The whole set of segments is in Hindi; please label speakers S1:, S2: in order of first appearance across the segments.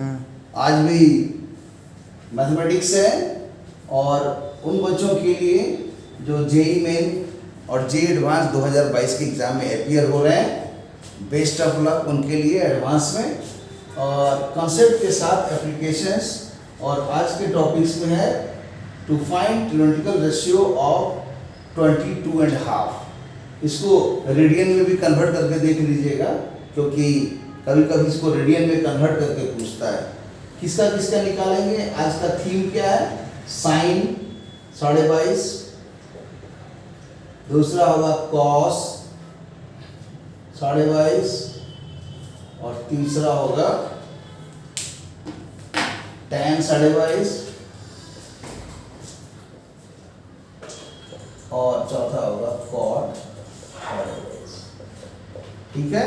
S1: आज भी मैथमेटिक्स है और उन बच्चों के लिए जो जेई मेन और जे एडवांस 2022 के एग्ज़ाम में अपीयर हो रहे हैं, बेस्ट ऑफ लक उनके लिए एडवांस में। और कॉन्सेप्ट के साथ एप्लीकेशंस, और आज के टॉपिक्स में है to find trigonometrical ratio of 22.5। इसको रेडियन में भी कन्वर्ट करके देख लीजिएगा, क्योंकि कभी कभी इसको रेडियन में कन्वर्ट करके पूछता है। किसका किसका निकालेंगे? आज का थीम क्या है? साइन 22.5, दूसरा होगा कॉस 22.5 और तीसरा होगा tan 22.5 और चौथा होगा cot 22.5। ठीक है,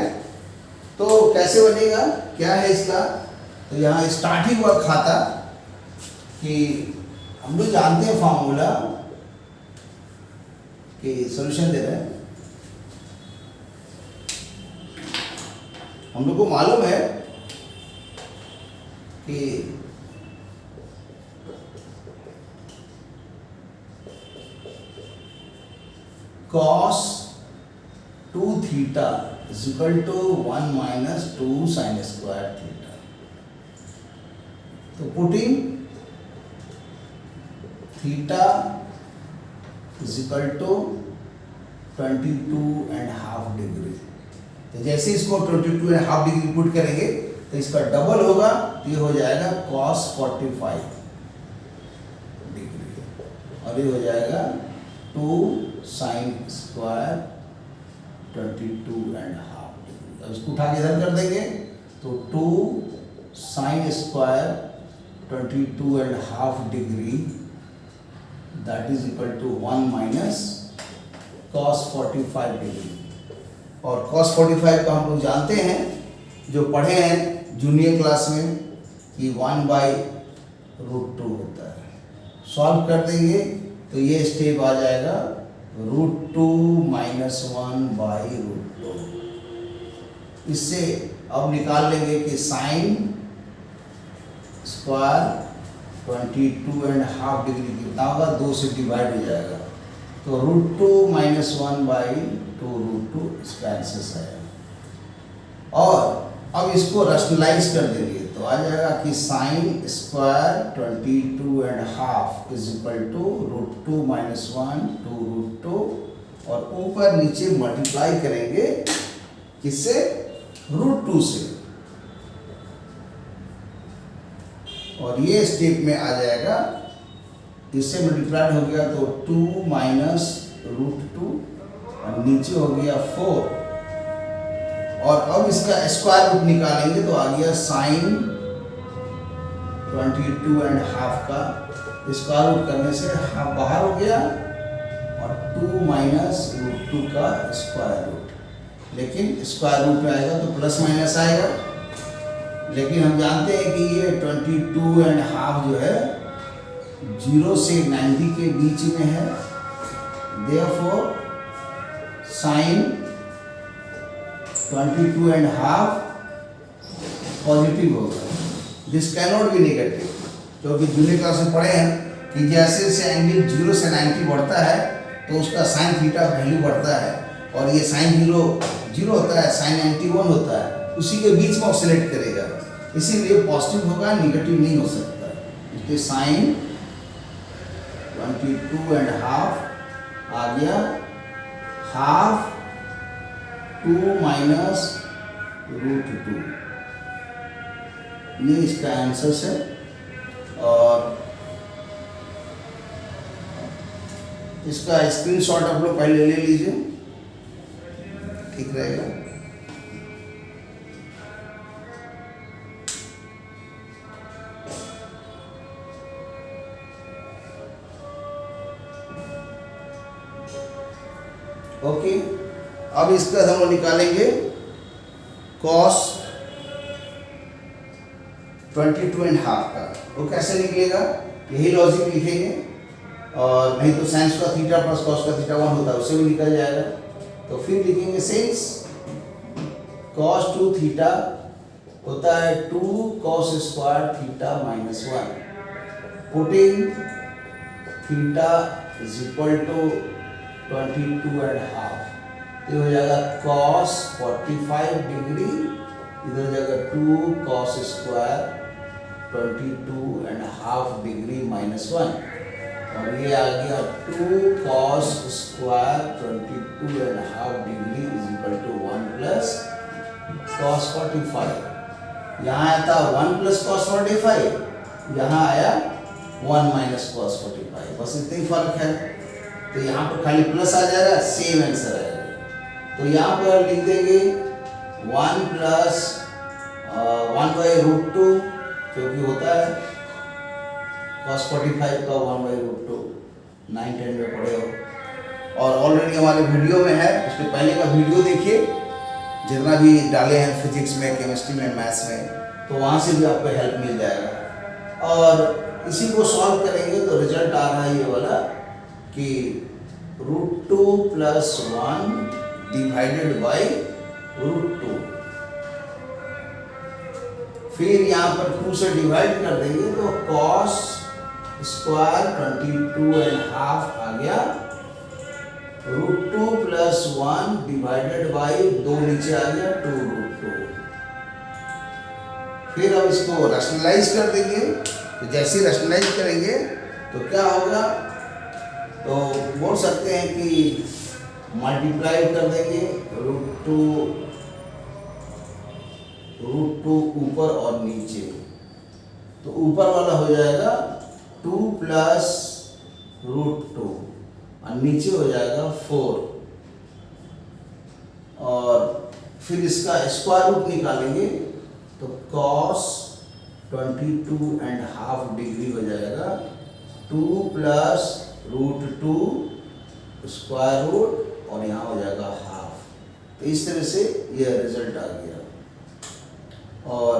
S1: तो कैसे बनेगा, क्या है इसका? तो यहाँ स्टार्ट ही हुआ खाता कि हम लोग जानते हैं फॉर्मूला कि सॉल्यूशन दे रहे हैं, हम लोग को मालूम है कि cos 2 theta is equal to 1 minus 2 sine square theta. तो putting theta is equal to 22.5 degree. तो जैसे इसको 22.5 डिग्री पुट करेंगे तो इसका डबल होगा, तो ये हो जाएगा cos 45 डिग्री और ये हो जाएगा 2 साइन स्क्वायर 22.5 डिग्री। अब इसको उठा के इधर कर देंगे तो 2 sine square 22.5 degree that is equal to 1 minus cos 45 degree. और cos 45 का हम लोग जानते हैं, जो पढ़े हैं जूनियर क्लास में, कि 1/√2 होता है। सॉल्व कर देंगे तो ये स्टेप आ जाएगा √2 माइनस 1/√2। इससे अब निकाल लेंगे कि साइन स्क्वायर 22.5 डिग्री कितना होगा, 2 से डिवाइड हो जाएगा, तो √2 माइनस 1/2√2 इसका आंसर है। और अब इसको रैशनलाइज कर देंगे तो आ जाएगा कि sine square 22.5 is equal to √2 minus 1/2√2 और ऊपर नीचे मल्टीप्लाई करेंगे किससे? √2 से। और ये स्टेप में आ जाएगा, इससे मल्टीप्लाइड हो गया तो 2 माइनस √2 और नीचे हो गया 4। और अब इसका स्क्वायर रूट निकालेंगे तो आ गया साइन 22.5 का स्क्वायर रूट करने से हाफ बाहर हो गया और 2 माइनस √2 का स्क्वायर रूट। लेकिन स्क्वायर रूट में आएगा तो प्लस माइनस आएगा, लेकिन हम जानते हैं कि ये 22.5 जो है 0 से 90 के बीच में है, देयरफॉर साइन 22.5 पॉजिटिव होगा। This can not be negative, क्योंकि जूनियर क्लास में पढ़े हैं कि जैसे जैसे एंगल 0 से 90 बढ़ता है तो उसका साइन थीटा वैल्यू बढ़ता है, और ये साइन 0 होता है, साइन 90 1 होता है, उसी के बीच में ऑसिलेट करेगा, इसीलिए पॉजिटिव होगा, नेगेटिव नहीं हो सकता। इसलिए साइन 22.5 आ गया हाफ 2 माइनस √2, ये इसका आंसर है। और इसका स्क्रीनशॉट आप लोग पहले ले लीजिए, ठीक रहेगा। ओके, अब इसका हम निकालेंगे cos 22.5 का। वो कैसे निकलेगा? यही लॉजिक लिखेंगे, और नहीं तो साइंस का थीटा प्लस कॉस का थीटा 1 होता है, उससे भी निकल जाएगा। तो फिर लिखेंगे सिंस cos 2 थीटा होता है 2 cos square theta minus 1, putting theta is equal to 22.5, तो हो जाएगा cos 45 डिग्री, इधर हो जाएगा 2 cos स्क्वायर 22.5 डिग्री माइनस 1, और ये आ गया 2 cos square 22.5 degree is equal to 1 plus cos 45। यहाँ आया था 1 प्लस cos 45, यहाँ आया 1 माइनस cos 45, बस इतना ही फर्क है। तो यहाँ पर खाली प्लस आ जाएगा, सेम आंसर आएगा। तो यहाँ पर लिख देंगे 1 प्लस 1/√2, क्योंकि होता है cos 45 का 1/√2, 9-10 में पढ़े हो, और ऑलरेडी हमारे वीडियो में है, उसके पहले का वीडियो देखिए, जितना भी डाले हैं फिजिक्स में, केमिस्ट्री में, मैथ्स में, तो वहाँ से भी आपको हेल्प मिल जाएगा। और इसी को सॉल्व करेंगे तो रिजल्ट आ रहा है ये वाला कि √2 प्लस 1 डिवाइडेड बाई √2, फिर यहाँ पर 2 से डिवाइड कर देंगे तो cos स्क्वायर 22.5 आ गया, √2 प्लस 1 डिवाइडेड बाई 2 नीचे आ गया 2√2। फिर अब इसको रैशनलाइज कर देंगे, तो जैसे रैशनलाइज करेंगे तो क्या होगा, तो बोल सकते हैं कि मल्टीप्लाई कर देंगे √2 ऊपर और नीचे, तो ऊपर वाला हो जाएगा 2 प्लस √2 और नीचे हो जाएगा 4, और फिर इसका स्क्वायर रूट निकालेंगे तो cos 22.5 डिग्री हो जाएगा 2 प्लस √2 स्क्वायर रूट, और यहाँ हो जाएगा हाफ। तो इस तरह से यह रिजल्ट आ गया। और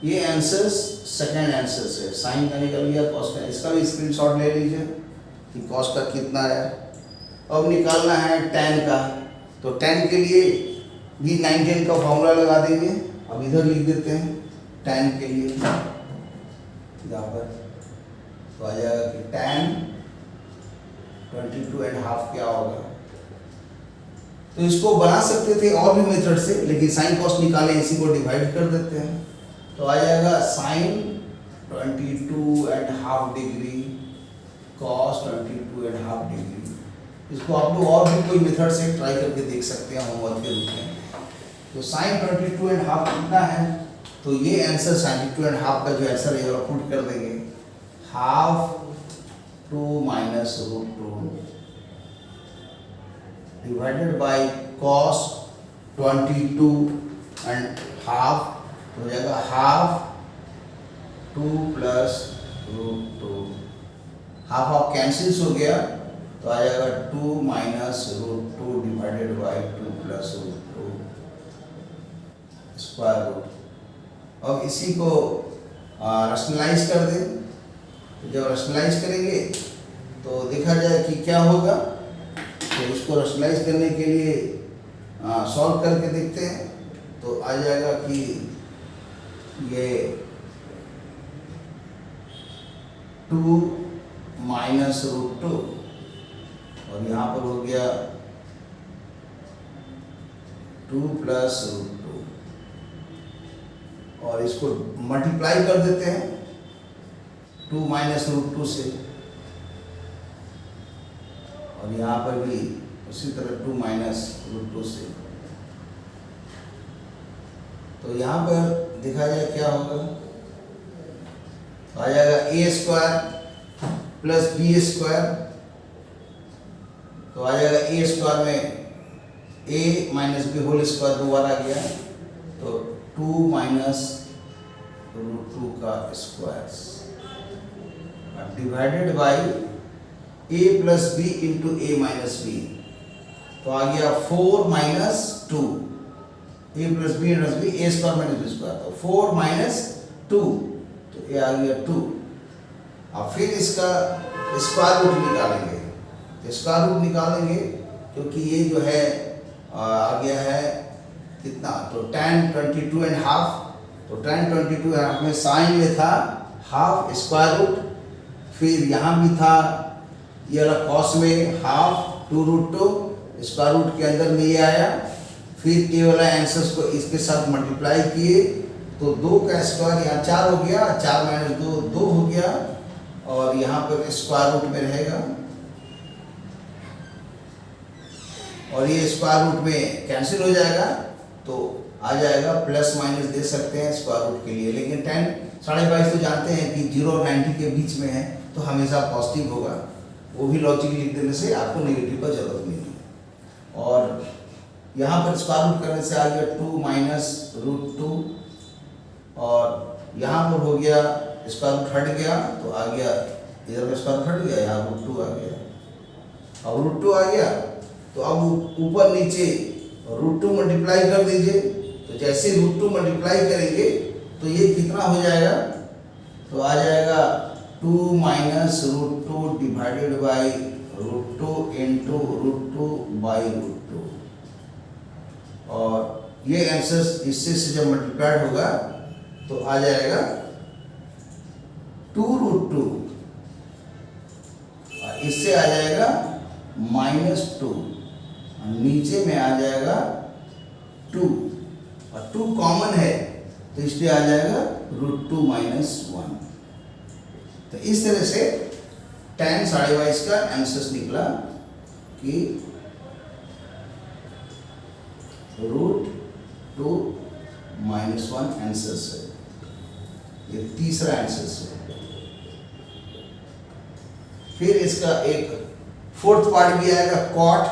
S1: ये आंसर्स सेकंड आंसर्स है, साइन का निकल गया, कॉस का, इसका भी स्क्रीनशॉट ले लीजिए कि कॉस का कितना है। अब निकालना है tan का, तो tan के लिए भी 9-10 का फॉर्मूला लगा देंगे। अब इधर लिख देते हैं tan के लिए, यहाँ पर तो आ जाएगा कि tan 22.5 क्या होगा। तो इसको बना सकते थे और भी मेथड से, लेकिन साइन कॉस निकाले, इसी को डिवाइड कर देते हैं, तो आ जाएगा साइन 22.5 डिग्री कॉस 22.5 डिग्री। इसको आप लोग और भी कोई मेथड से ट्राई करके देख सकते हैं होमवर्क के रूप में। तो साइन 22.5 कितना है, तो ये आंसर साइन 22.5 का जो आंसर है वो पुट कर देंगे, half 2 minus √2 divided by cos 22.5 हो जाएगा half 2 plus √2, half of cancels हो गया, तो आ जाएगा 2 minus √2 divided by 2 plus √2 square root. अब इसी को रैशनलाइज कर दें, जब रैशनलाइज करेंगे तो देखा जाए कि क्या होगा। तो इसको रैशनलाइज करने के लिए सॉल्व करके देखते हैं, तो आ जाएगा कि ये 2 माइनस √2 और यहाँ पर हो गया 2 प्लस √2, और इसको मल्टीप्लाई कर देते हैं 2 माइनस √2 से, और यहाँ पर भी उसी तरह 2 माइनस √2 से। तो यहाँ पर देखा जाए क्या होगा, आ जाएगा a square plus b square, तो आ जाएगा a स्क्वायर में a minus b whole square दोबारा आ गया, तो 2 माइनस √2 का square divided by a plus b into a minus b, तो आ गया 4 minus 2, a plus b minus b, a square minus b square, तो 4 माइनस 2, तो ये आ गया 2। अब फिर इसका स्क्वायर रूट निकालेंगे, तो स्क्वायर रूट निकालेंगे क्योंकि ये जो है आ गया है कितना, तो tan 22.5, तो tan 22.5 में साइन में था हाफ स्क्वायर रूट, फिर यहाँ भी था ये वाला कॉस में हाफ 2√2, स्क्वायर रूट के अंदर में ये आया, फिर ये वाला आंसर्स को इसके साथ मल्टीप्लाई किए तो 2 का स्क्वायर यहाँ 4 हो गया, 4 माइनस 2 2 हो गया, और यहाँ पर स्क्वायर रूट में रहेगा, और ये स्क्वायर रूट में कैंसिल हो जाएगा, तो आ जाएगा प्लस माइनस दे सकते हैं स्क्वायर रूट के लिए, लेकिन 10 22 तो जानते हैं कि 0 और 90 के बीच में है तो हमेशा पॉजिटिव होगा, वो भी लॉजिक लिख देने से आपको नेगेटिव का जरूरत नहीं है। और यहाँ पर स्क्वायर रूट करने से आ गया 2 माइनस √2, और यहाँ पर हो गया स्क्वायर रूट हट गया तो आ गया, इधर का स्क्वायर रूट हट गया, यहाँ √2 आ गया, अब √2 आ गया तो अब ऊपर नीचे √2 मल्टीप्लाई कर दीजिए, तो जैसे √2 मल्टीप्लाई करेंगे तो ये कितना हो जाएगा, तो आ जाएगा 2 minus √2 divided by √2 into √2 by √2, और ये आंसर इससे से जब मल्टीप्लाइड होगा तो आ जाएगा 2√2, और इससे आ जाएगा -2, नीचे में आ जाएगा 2, और 2 कॉमन है तो इसलिए आ जाएगा √2 माइनस 1। तो इस तरह से tan 22.5 का आंसर निकला कि √2 माइनस 1 आंसर है, ये तीसरा आंसर है। फिर इसका एक फोर्थ पार्ट भी आएगा कॉट,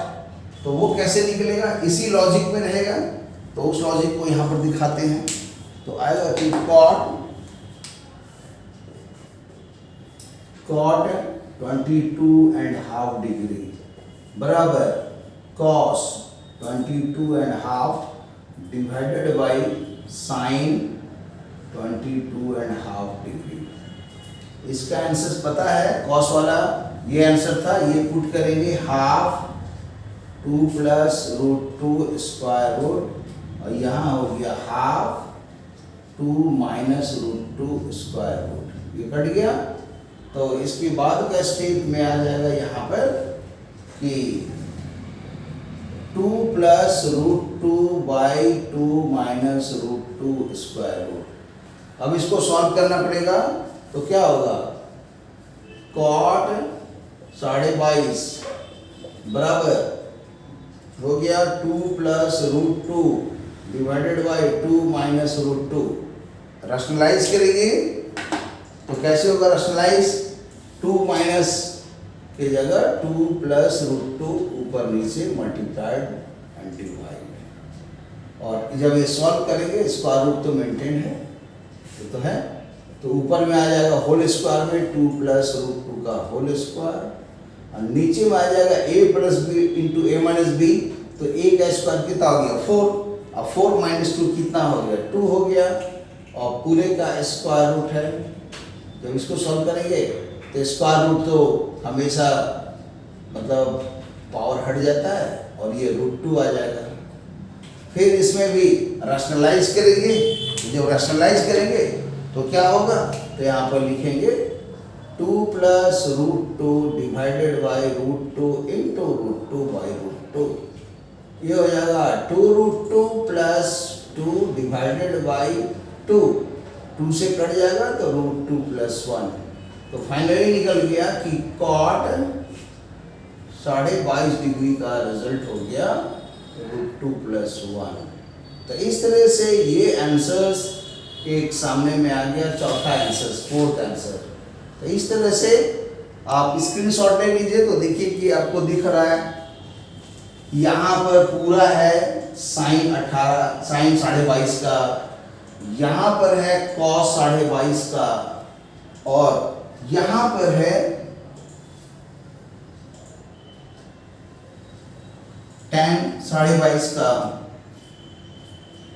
S1: तो वो कैसे निकलेगा, इसी लॉजिक में रहेगा, तो उस लॉजिक को यहाँ पर दिखाते हैं। तो आएगा कि कॉट 22.5 डिग्री बराबर cos 22.5 divided by sine 22.5 degree. इसका आंसर पता है, cos वाला ये आंसर था, ये पुट करेंगे हाफ 2 प्लस √2 स्क्वायर रूट, और यहाँ हो गया हाफ 2 माइनस √2 स्क्वायर रूट, ये कट गया। तो इसके बाद का स्टेप में आ जाएगा यहाँ पर कि 2 plus √2 by 2 minus √2 square root. अब इसको सॉल्व करना पड़ेगा, तो क्या होगा, कॉट 22.5 बराबर हो गया 2 plus √2 divided by 2 minus √2। Rationalise करेंगे तो कैसे होगा रैशनलाइज, 2 माइनस की जगह 2 प्लस √2 ऊपर नीचे मल्टीप्लाइड एंड डिवाइड, और जब ये सॉल्व करेंगे स्क्वायर रूट तो मेंटेन है, ये तो है, तो ऊपर में आ जाएगा होल स्क्वायर में 2 प्लस √2 का होल स्क्वायर, और नीचे में आ जाएगा a plus b into a minus b, तो a का स्क्वायर कितना हो गया 4, अब 4 माइनस 2 कितना हो गया 2 हो गया, और पूरे का स्क्वायर रूट है। जब इसको सॉल्व करेंगे तो स्क्वायर रूट तो हमेशा मतलब पावर हट जाता है, और ये √2 आ जाएगा। फिर इसमें भी रैशनलाइज करेंगे, जब रैशनलाइज करेंगे तो क्या होगा, तो यहाँ पर लिखेंगे 2 plus √2 divided by √2 into √2 by √2, ये हो जाएगा 2√2 प्लस 2 डिवाइडेड बाई 2, 2 से कट जाएगा तो √2 प्लस 1। तो फाइनली निकल गया कि कॉट 22.5 डिग्री का रिजल्ट हो गया √2 प्लस 1। तो इस तरह से ये आंसर्स एक सामने में आ गया, चौथा आंसर, फोर्थ आंसर। तो इस तरह से आप स्क्रीनशॉट ले लीजिए, तो देखिए कि आपको दिख रहा है यहाँ पर पूरा है साइन 22.5 का, यहाँ पर है cos 22.5 का, और यहाँ पर है tan 22.5 का,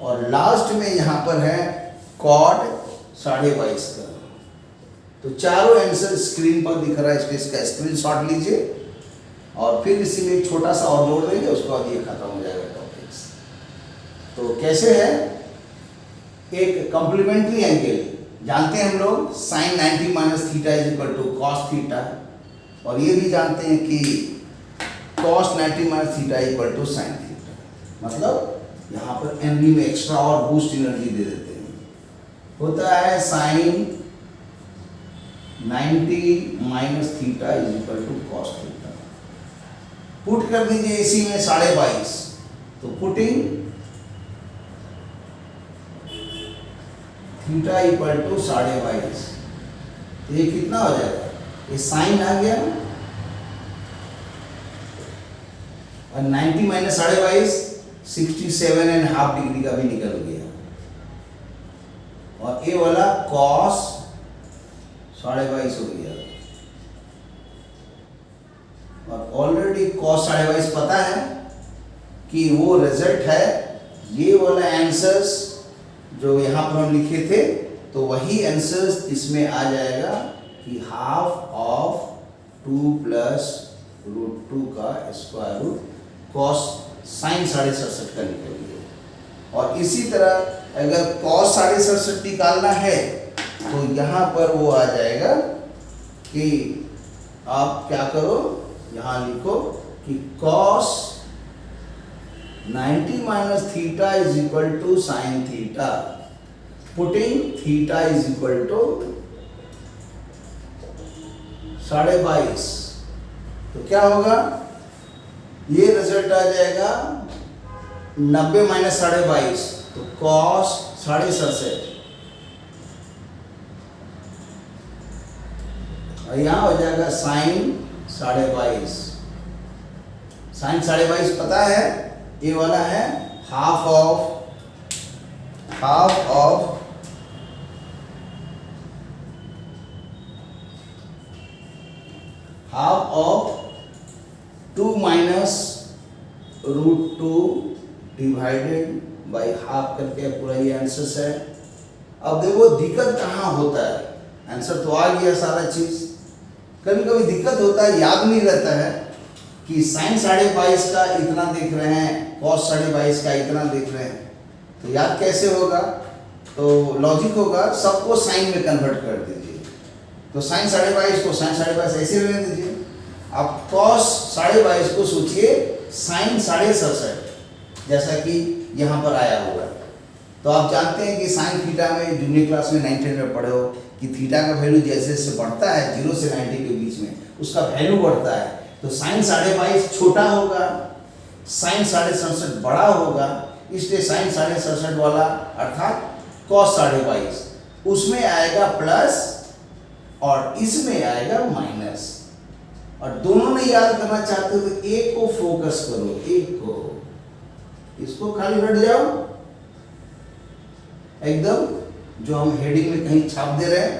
S1: और लास्ट में यहाँ पर है cot 22.5 का। तो चारों आंसर स्क्रीन पर दिख रहा है, इसलिए इसका स्क्रीनशॉट लीजिए, और फिर इसी में एक छोटा सा और जोड़ देंगे, उसके बाद ये खत्म हो जाएगा टॉपिक्स। तो कैसे है, एक कॉम्प्लीमेंट्री एंगल जानते हैं हम लोग, sine 90 minus theta is equal to cos theta, और ये भी जानते हैं कि cos 90 minus theta equal to sine theta. मतलब यहाँ पर एनवी में एक्स्ट्रा और बूस्ट एनर्जी दे देते हैं। होता है sine 90 minus theta is equal to cos theta. Put कर दीजिए इसी में 22.5, तो पुटिंग थीटा इक्वल टू 22.5, तो ये कितना हो जाएगा, ये साइन आ गया और 90 माइनस 22.5 67.5 डिग्री का भी निकल गया, और ये वाला कॉस 22.5 हो गया। और ऑलरेडी कॉस 22.5 पता है कि वो रिजल्ट है, ये वाला आंसर्स जो यहाँ पर हम लिखे थे, तो वही आंसर्स इसमें आ जाएगा कि हाफ ऑफ 2 प्लस √2 का स्क्वायर रूट कॉस साइन 67.5 का निकल गया। और इसी तरह अगर कॉस 67.5 निकालना है तो यहाँ पर वो आ जाएगा कि आप क्या करो, यहाँ लिखो कि cos 90 minus theta is equal to sine theta, putting theta is equal to 22.5, तो क्या होगा, ये रिजल्ट आ जाएगा 90 माइनस 22.5, तो cos 67.5, और यहाँ हो जाएगा साइन 22.5। साइन 22.5 पता है, ये वाला है half of 2 minus √2 divided by half करके पूरा ये आंसर है। अब देखो दिक्कत कहाँ होता है, आंसर तो आ गया सारा चीज, कभी कभी दिक्कत होता है, याद नहीं रहता है कि साइन 22.5 का इतना देख रहे हैं, कॉस 22.5 का इतना देख रहे हैं, तो याद कैसे होगा, तो लॉजिक होगा सबको साइन में कन्वर्ट कर दीजिए, तो साइन 22.5 को साइन 22.5 ऐसे रहने दीजिए, आप कॉस 22.5 को सोचिए साइन 67.5 जैसा कि यहाँ पर आया हुआ है। तो आप जानते हैं कि साइन थीटा में जूनियर क्लास में 9th में पढ़े हो कि थीटा का वैल्यू जैसे जैसे बढ़ता है 0 से 90 के बीच में उसका वैल्यू बढ़ता है, तो साइन 22.5 छोटा होगा, साइन 67.5 बड़ा होगा, इसलिए साइन 67.5 वाला अर्थात कॉस 22.5 उसमें आएगा प्लस और इसमें आएगा माइनस, और दोनों ने याद करना चाहते हो तो एक को फोकस करो, एक को, इसको खाली हट जाओ एकदम, जो हम हेडिंग में कहीं छाप दे रहे हैं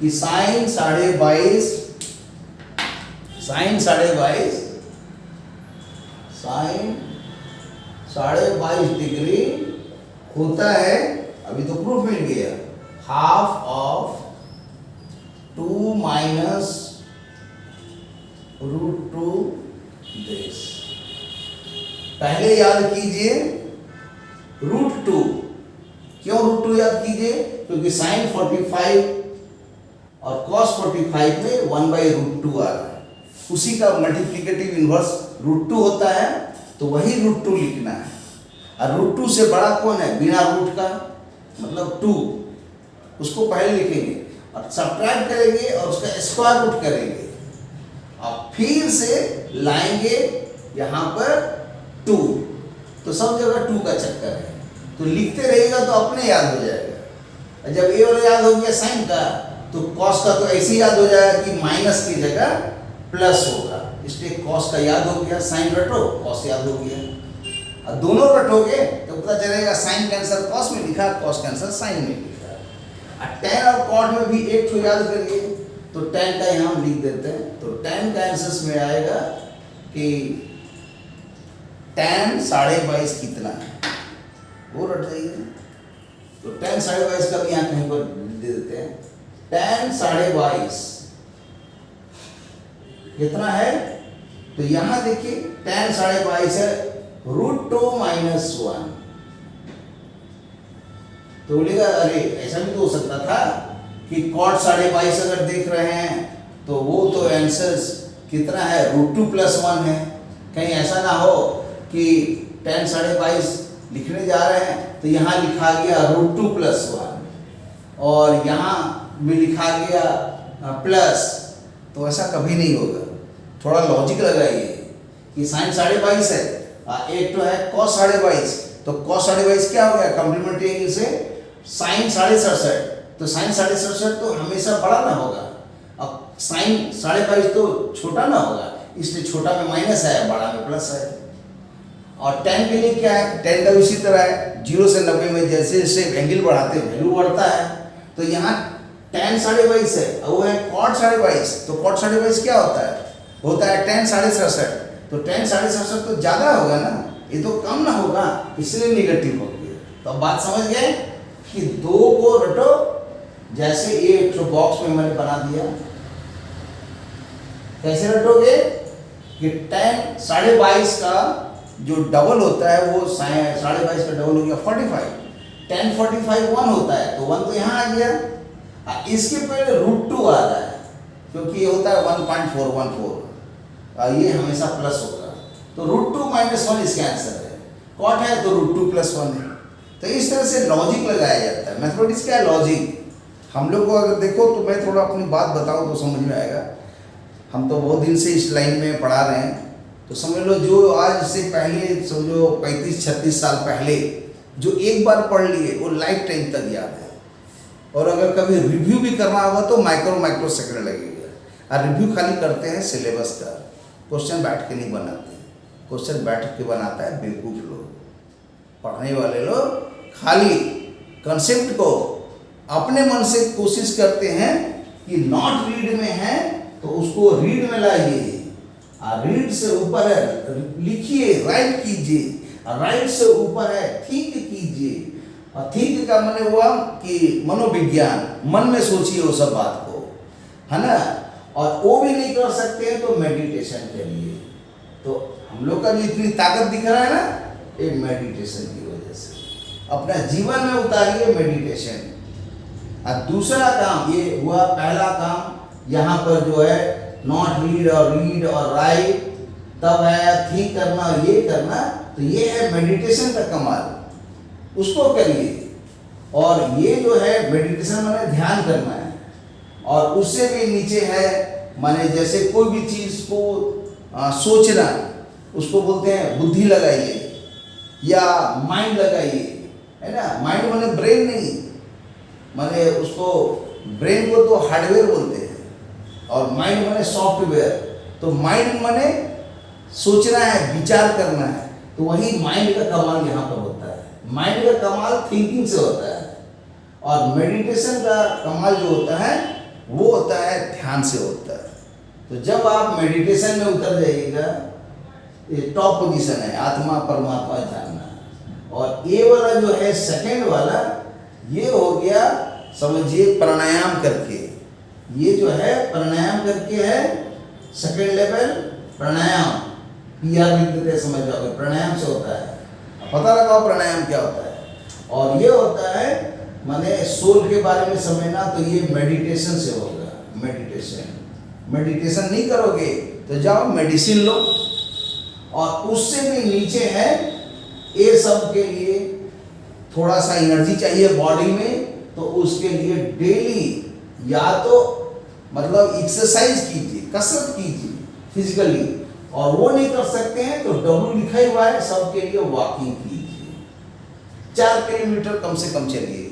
S1: कि साइन 22.5 डिग्री होता है, अभी तो प्रूफ मिल गया, हाफ ऑफ 2 माइनस √2 दिस। पहले याद कीजिए √2, क्यों √2 याद कीजिए, क्योंकि साइन 45 और cos 45 में 1/√2 आ रहा है, उसी का मल्टीप्लिकेटिव इनवर्स √2 होता है, तो वही √2 लिखना है, और √2 से बड़ा कौन है बिना रूट का, मतलब 2, उसको पहले लिखेंगे और सब्ट्रैक्ट करेंगे और उसका स्क्वायर रूट करेंगे, और फिर से लाएंगे यहाँ पर 2, तो सब जगह 2 का चक्कर है, तो लिखते रहिएगा तो अपने याद हो जाएगा। जब ये वाला याद हो गया साइन का, तो कॉस का तो ऐसे याद हो जाएगा कि माइनस की जगह प्लस होगा, इसलिए कॉस का याद हो गया, साइन रटो कॉस याद हो गया, और दोनों रटोगे तो पता चलेगा साइन का आंसर कॉस में लिखा, कॉस का आंसर साइन में लिखा। और tan और cot में भी एक ठो याद करिए, तो tan का यहाँ हम लिख देते हैं, तो tan का आंसर में आएगा कि tan 22.5 कितना है, वो रट जाइए, तो tan 22.5 का भी यहाँ कहीं पर दे देते हैं, tan 22.5 कितना है, तो यहाँ देखिए tan 22.5 है √2 - 1, तो बोलेगा अरे ऐसा भी तो हो सकता था कि कॉट 22.5 अगर देख रहे हैं तो वो तो आंसर्स कितना है √2+1 है। कहीं ऐसा ना हो कि tan 22.5 लिखने जा रहे हैं तो यहाँ लिखा गया √2+1 और यहाँ भी लिखा गया प्लस, तो ऐसा कभी नहीं होगा। थोड़ा लॉजिक लगाइए कि sin 22.5 है, एक तो है cos 22.5, तो cos 22.5 क्या हो गया कॉम्प्लीमेंट्री एंगल से sin 67.5, तो sin 67.5 तो हमेशा बड़ा ना होगा, अब sin 22.5 तो छोटा ना होगा, इसलिए छोटा में माइनस है बड़ा में प्लस है। और tan के लिए क्या है, tan का इसी तरह है 0 से 90 में जैसे जैसे एंगल बढ़ाते वैल्यू बढ़ता है, तो यहाँ tan 22.5 है और वो है cot 22.5, तो cot 22.5 क्या होता है tan 67.5, तो tan 67.5 तो ज़्यादा होगा ना, ये तो कम ना होगा, इसलिए निगेटिव हो गया। तो अब बात समझ गए कि दो को रटो, जैसे ये एक बॉक्स में मैंने बना दिया, कैसे रटोगे कि tan 22.5 का जो डबल होता है वो 22.5 का डबल हो गया 45, tan 45 1 होता है तो 1 तो यहाँ आ गया, इसके पहले √2 आ रहा है क्योंकि ये होता है 1.414, ये हमेशा प्लस होगा, तो √2 - 1 इसका आंसर है। कॉट है तो √2+1 है। तो इस तरह से लॉजिक लगाया जाता है। मैथमेटिक्स क्या है, लॉजिक। हम लोग को अगर देखो तो मैं थोड़ा अपनी बात बताऊं तो समझ में आएगा। हम तो बहुत दिन से इस लाइन में पढ़ा रहे हैं, तो समझ लो जो आज से पहले समझो 35-36 साल पहले जो एक बार पढ़ लिए वो लाइफ टाइम तक याद है, और अगर कभी रिव्यू भी करना होगा तो माइक्रो सेकंड लगेगा। और रिव्यू खाली करते हैं सिलेबस का, क्वेश्चन बैठ के नहीं बनाते, क्वेश्चन बैठ के बनाता है बेवकूफ़ लोग। पढ़ने वाले लोग खाली कंसेप्ट को अपने मन से कोशिश करते हैं कि नॉट रीड में है तो उसको रीड में लाइए, और रीड से ऊपर है लिखिए, राइट कीजिए, और राइट से ऊपर है थिंक कीजिए, और थिंक का माने हुआ कि मनोविज्ञान, मन में सोचिए वो सब बात को, है ना। और वो भी नहीं कर सकते हैं तो मेडिटेशन करिए। तो हम लोग का जो इतनी ताकत दिख रहा है ना, एक मेडिटेशन की वजह से। अपना जीवन में उतारिए मेडिटेशन। और दूसरा काम ये हुआ, पहला काम यहाँ पर जो है नॉट रीड और राइट, तब है थिंक करना और ये करना, तो ये है मेडिटेशन का कमाल, उसको करिए। और ये जो है मेडिटेशन माने ध्यान करना है, और उससे भी नीचे है माने जैसे कोई भी चीज़ को सोचना, उसको बोलते हैं बुद्धि लगाइए या माइंड लगाइए, है ना। माइंड माने ब्रेन नहीं, माने उसको ब्रेन को तो हार्डवेयर बोलते हैं, और माइंड माने सॉफ्टवेयर। तो माइंड माने सोचना है, विचार करना है, तो वही माइंड का कमाल यहाँ पर होता है। माइंड का कमाल थिंकिंग से होता है, और मेडिटेशन का कमाल जो होता है वो होता है ध्यान से होता है। तो जब आप मेडिटेशन में उतर जाइएगा, ये टॉप पोजीशन है, आत्मा परमात्मा जानना। और ये वाला जो है सेकंड वाला, ये हो गया समझिए प्राणायाम करके, ये जो है प्राणायाम करके है सेकंड लेवल प्राणायाम, PR लिख देते हैं, समझ जाओगे प्राणायाम से होता है। पता लगाओ प्राणायाम क्या होता है। और ये होता है माने सोल के बारे में समझना, तो ये मेडिटेशन से होगा। मेडिटेशन नहीं करोगे तो जाओ मेडिसिन लो। और उससे भी नीचे है, ये सब के लिए थोड़ा सा एनर्जी चाहिए बॉडी में, तो उसके लिए डेली या तो मतलब एक्सरसाइज कीजिए, कसरत कीजिए फिजिकली, और वो नहीं कर सकते हैं तो W लिखा ही हुआ है सबके लिए, वॉकिंग कीजिए। 4 किलोमीटर कम से कम चलिए,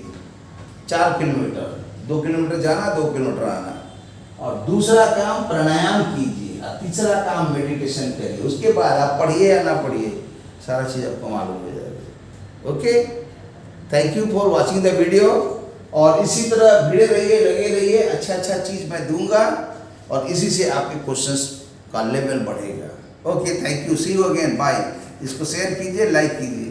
S1: 4 किलोमीटर, 2 किलोमीटर जाना 2 किलोमीटर आना। और दूसरा काम प्राणायाम कीजिए, और तीसरा काम मेडिटेशन करिए। उसके बाद आप पढ़िए या ना पढ़िए, सारा चीज़ आपको मालूम हो जाएगा। Okay, thank you for watching the video. और इसी तरह भिड़े रहिए, लगे रहिए, अच्छा चीज़ मैं दूंगा, और इसी से आपके क्वेश्चंस का लेवल बढ़ेगा। Okay, thank you, see you again, bye. इसको शेयर कीजिए, लाइक कीजिए।